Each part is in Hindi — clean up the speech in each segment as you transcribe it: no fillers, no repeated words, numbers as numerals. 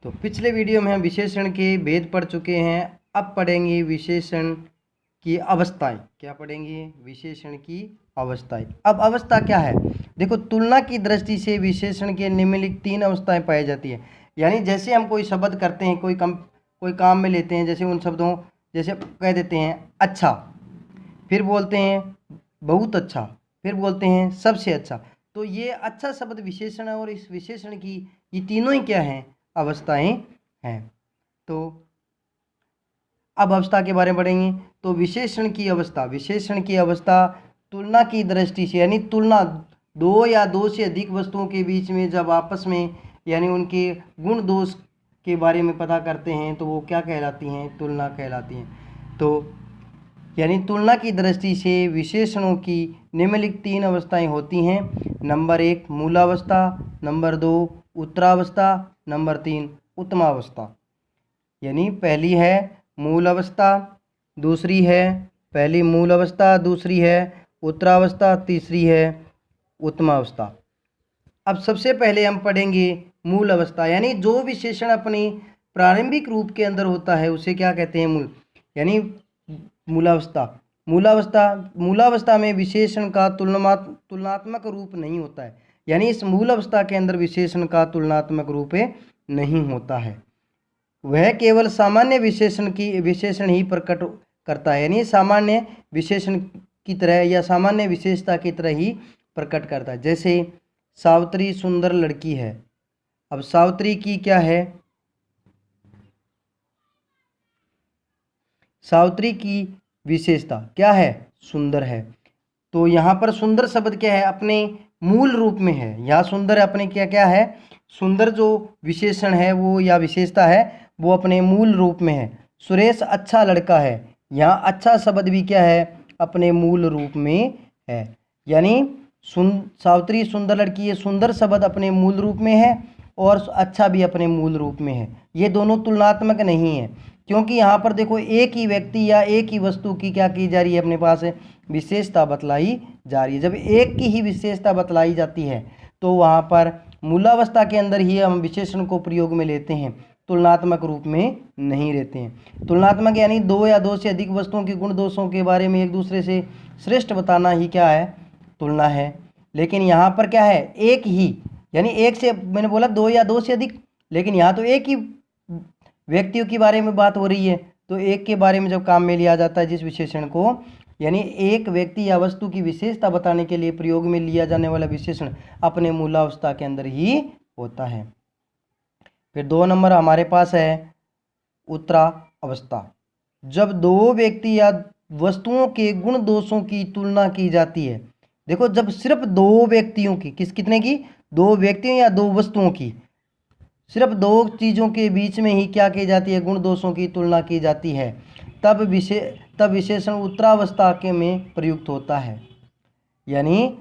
तो पिछले वीडियो में हम विशेषण के भेद पढ़ चुके हैं। अब पढ़ेंगे विशेषण की अवस्थाएं। क्या पढ़ेंगे? विशेषण की अवस्थाएं। अब अवस्था क्या है? देखो, तुलना की दृष्टि से विशेषण के निम्नलिखित 3 अवस्थाएं पाई जाती है। यानी जैसे हम कोई शब्द करते हैं, कोई काम में लेते हैं, जैसे उन शब्दों जैसे कह देते हैं अच्छा, फिर बोलते हैं बहुत अच्छा, फिर बोलते हैं सबसे अच्छा। तो ये अच्छा शब्द विशेषण है और इस विशेषण की ये तीनों ही क्या हैं? अवस्थाएं हैं। तो अब अवस्था के बारे में पढ़ेंगे। तो विशेषण की अवस्था तुलना की दृष्टि से, यानी तुलना दो या दो से अधिक वस्तुओं के बीच में जब आपस में यानी उनके गुण दोष के बारे में पता करते हैं तो वो क्या कहलाती हैं? तुलना कहलाती हैं। तो यानी तुलना की दृष्टि से विशेषणों की निम्नलिखित 3 अवस्थाएं होती हैं। नंबर 1 मूलावस्था, नंबर 2 उत्तरावस्था, नंबर 3 उत्तमावस्था। यानी पहली है मूल अवस्था, दूसरी है पहली मूल अवस्था, दूसरी है उत्तरावस्था, तीसरी है उत्तमावस्था। अब सबसे पहले हम पढ़ेंगे मूल अवस्था, यानी जो विशेषण अपनी प्रारंभिक रूप के अंदर होता है उसे क्या कहते हैं? मूल, यानी मूलावस्था। मूलावस्था में विशेषण का तुलनात्मक रूप नहीं होता है। यानी इस मूल अवस्था के अंदर विशेषण का तुलनात्मक रूप नहीं होता है। वह केवल सामान्य विशेषण ही प्रकट करता है। यानी सामान्य विशेषण की तरह या सामान्य विशेषता की तरह ही प्रकट करता है। जैसे सावित्री सुंदर लड़की है। अब सावित्री की क्या है? सावित्री की विशेषता क्या है? सुंदर है। तो यहाँ पर सुंदर शब्द क्या है? अपने मूल रूप में है। यहाँ सुंदर अपने क्या क्या है? सुंदर जो विशेषण है वो या विशेषता है वो अपने मूल रूप में है। सुरेश अच्छा लड़का है। यहाँ अच्छा शब्द भी क्या है? अपने मूल रूप में है। यानी सावित्री सुंदर लड़की, ये सुंदर शब्द अपने मूल रूप में है और अच्छा भी अपने मूल रूप में है। ये दोनों तुलनात्मक नहीं है, क्योंकि यहाँ पर देखो एक ही व्यक्ति या एक ही वस्तु की क्या की जा रही है? अपने पास विशेषता बतलाई जा रही है। जब एक की ही विशेषता बतलाई जाती है तो वहाँ पर मूलावस्था के अंदर ही हम विशेषण को प्रयोग में लेते हैं, तुलनात्मक रूप में नहीं लेते हैं। तुलनात्मक यानी दो या दो से अधिक वस्तुओं के गुण दोषों के बारे में एक दूसरे से श्रेष्ठ बताना ही क्या है? तुलना है। लेकिन यहाँ पर क्या है? एक ही, यानी एक से, मैंने बोला दो या दो से अधिक, लेकिन यहाँ तो एक ही व्यक्तियों के बारे में बात हो रही है। तो एक के बारे में जब काम में लिया जाता है जिस विशेषण को, यानी एक व्यक्ति या वस्तु की विशेषता बताने के लिए प्रयोग में लिया जाने वाला विशेषण अपने मूलावस्था के अंदर ही होता है। फिर 2 नंबर हमारे पास है उत्तरा अवस्था। जब दो व्यक्ति या वस्तुओं के गुण दोषों की तुलना की जाती है। देखो, जब सिर्फ दो व्यक्तियों की, कितने की? 2 व्यक्तियों या 2 वस्तुओं की, सिर्फ 2 चीज़ों के बीच में ही क्या की जाती है? गुण दोषों की तुलना की जाती है। तब विशेषण उत्तरावस्था के में प्रयुक्त होता है। यानी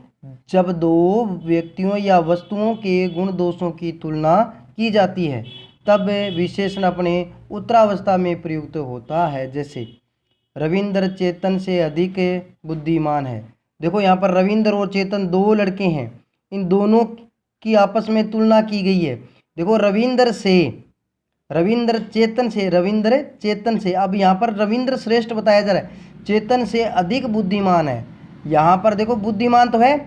जब 2 व्यक्तियों या वस्तुओं के गुण दोषों की तुलना की जाती है तब विशेषण अपने उत्तरावस्था में प्रयुक्त होता है। जैसे रविंद्र चेतन से अधिक बुद्धिमान है। देखो, यहाँ पर रविंद्र और चेतन 2 लड़के हैं, इन दोनों की आपस में तुलना की गई है। देखो, रविंद्र चेतन से, अब यहाँ पर रविंद्र श्रेष्ठ बताया जा रहा है, चेतन से अधिक बुद्धिमान है। यहाँ पर देखो, बुद्धिमान तो है,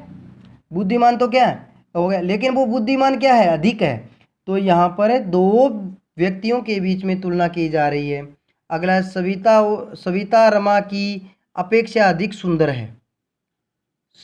बुद्धिमान तो क्या है? हो गया, लेकिन वो बुद्धिमान क्या है? अधिक है। तो यहाँ पर 2 व्यक्तियों के बीच में तुलना की जा रही है। अगला, सविता रमा की अपेक्षा अधिक सुंदर है।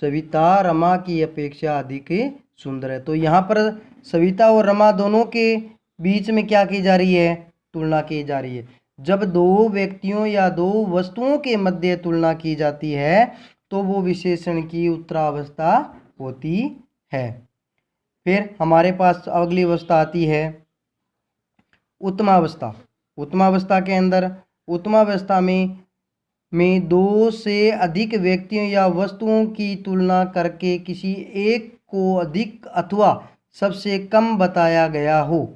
सविता रमा की अपेक्षा अधिक सुंदर है। तो यहाँ पर सविता और रमा दोनों के बीच में क्या की जा रही है? तुलना की जा रही है। जब 2 व्यक्तियों या 2 वस्तुओं के मध्य तुलना की जाती है तो वो विशेषण की उत्तरावस्था होती है। फिर हमारे पास अगली अवस्था आती है उत्तमावस्था। उत्तमावस्था के अंदर, उत्तमावस्था में 2 से अधिक व्यक्तियों या वस्तुओं की तुलना करके किसी एक को अधिक अथवा सबसे कम बताया गया हो।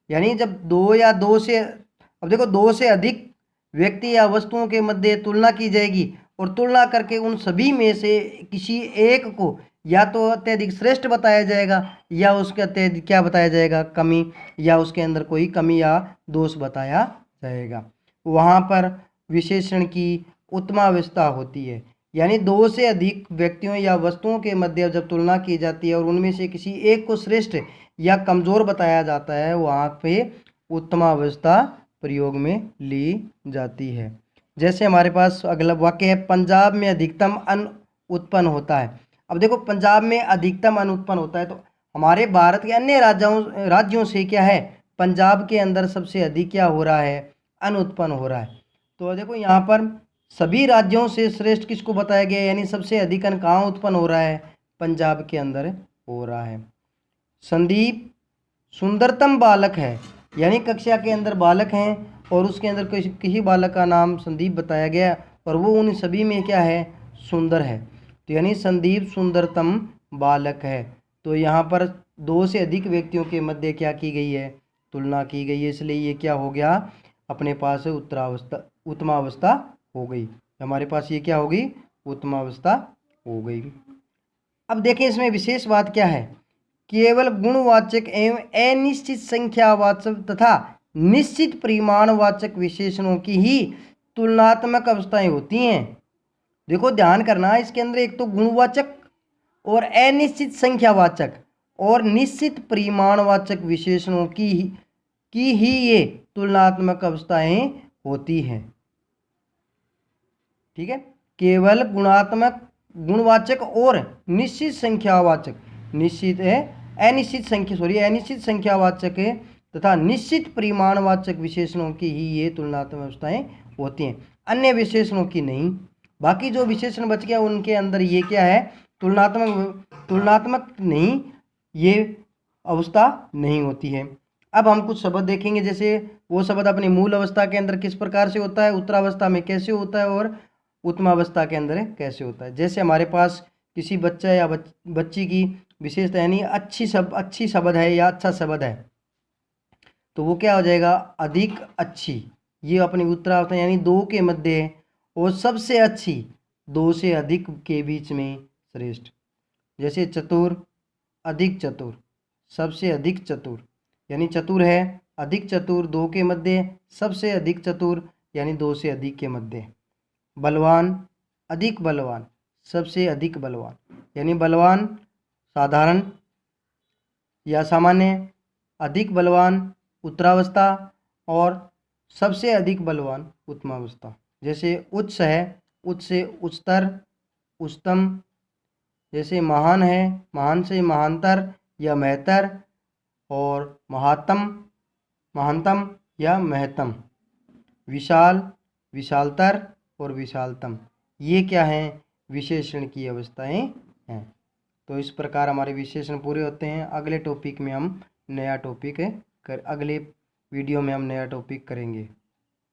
यानी जब 2 या 2 से, अब देखो 2 से अधिक व्यक्ति या वस्तुओं के मध्य तुलना की जाएगी और तुलना करके उन सभी में से किसी एक को या तो अत्यधिक श्रेष्ठ बताया जाएगा, या उसके अत्यधिक क्या बताया जाएगा, कमी, या उसके अंदर कोई कमी या दोष बताया जाएगा। वहाँ पर विशेषण की उत्तमावस्था होती है, यानी दो से अधिक व्यक्तियों या वस्तुओं के मध्य जब तुलना की जाती है और उनमें से किसी एक को श्रेष्ठ या कमज़ोर बताया जाता है, वहाँ पे उत्तमावस्था प्रयोग में ली जाती है। जैसे हमारे पास अगला वाक्य है, पंजाब में अधिकतम अन्न उत्पन्न होता है। अब देखो, पंजाब में अधिकतम अन्न उत्पन्न होता है, तो हमारे भारत के अन्य राज्यों से क्या है, पंजाब के अंदर सबसे अधिक क्या हो रहा है, अन्न उत्पन्न हो रहा है। तो देखो यहाँ पर सभी राज्यों से श्रेष्ठ किसको बताया गया, यानी सबसे अधिक अन्न कहाँ उत्पन्न हो रहा है, पंजाब के अंदर हो रहा है। संदीप सुंदरतम बालक है, यानी कक्षा के अंदर बालक हैं और उसके अंदर किसी बालक का नाम संदीप बताया गया और वो उन सभी में क्या है, सुंदर है। तो यानी संदीप सुंदरतम बालक है। तो यहाँ पर दो से अधिक व्यक्तियों के मध्य क्या की गई है, तुलना की गई है, इसलिए ये क्या हो गया, अपने पास उत्तमावस्था हो गई। हमारे पास ये क्या होगी, उत्तमावस्था हो गई। अब देखें इसमें विशेष बात क्या है, केवल गुणवाचक एवं अनिश्चित संख्यावाचक तथा निश्चित परिमाणवाचक विशेषणों की ही तुलनात्मक अवस्थाएं होती हैं। देखो ध्यान करना, इसके अंदर एक तो गुणवाचक और अनिश्चित संख्यावाचक और निश्चित परिमाणवाचक विशेषणों की ही ये तुलनात्मक अवस्थाएं होती हैं। ठीक है, केवल गुणवाचक और निश्चित संख्यावाचक, अनिश्चित संख्यावाचक तथा निश्चित परिमाणवाचक विशेषणों की ही ये तुलनात्मक अवस्थाएं होती हैं, अन्य विशेषणों की नहीं। बाकी जो विशेषण बच गया उनके अंदर ये क्या है, तुलनात्मक नहीं, ये अवस्था नहीं होती है। अब हम कुछ शब्द देखेंगे, जैसे वो शब्द अपनी मूल अवस्था के अंदर किस प्रकार से होता है, उत्तरावस्था में कैसे होता है और उत्तमावस्था के अंदर कैसे होता है। जैसे हमारे पास किसी बच्चा या बच्ची की विशेषता यानी अच्छी शब्द है या अच्छा शब्द है, तो वो क्या हो जाएगा, अधिक अच्छी, ये अपनी उत्तरावस्था यानी दो के मध्य है, और सबसे अच्छी दो से अधिक के बीच में श्रेष्ठ। जैसे चतुर, अधिक चतुर, सबसे अधिक चतुर, यानी चतुर है, अधिक चतुर दो के मध्य, सबसे अधिक चतुर यानी दो से अधिक के मध्य। बलवान, अधिक बलवान, सबसे अधिक बलवान, यानी बलवान साधारण या सामान्य, अधिक बलवान उत्तरावस्था और सबसे अधिक बलवान उत्तमावस्था। जैसे उच्च है, उच्च से उच्चतर, उच्चतम। जैसे महान है, महान से महानतर या महतर, और महानतम या महतम। विशाल, विशालतर और विशालतम, ये क्या हैं, विशेषण की अवस्थाएं हैं। तो इस प्रकार हमारे विशेषण पूरे होते हैं। अगले वीडियो में हम नया टॉपिक करेंगे।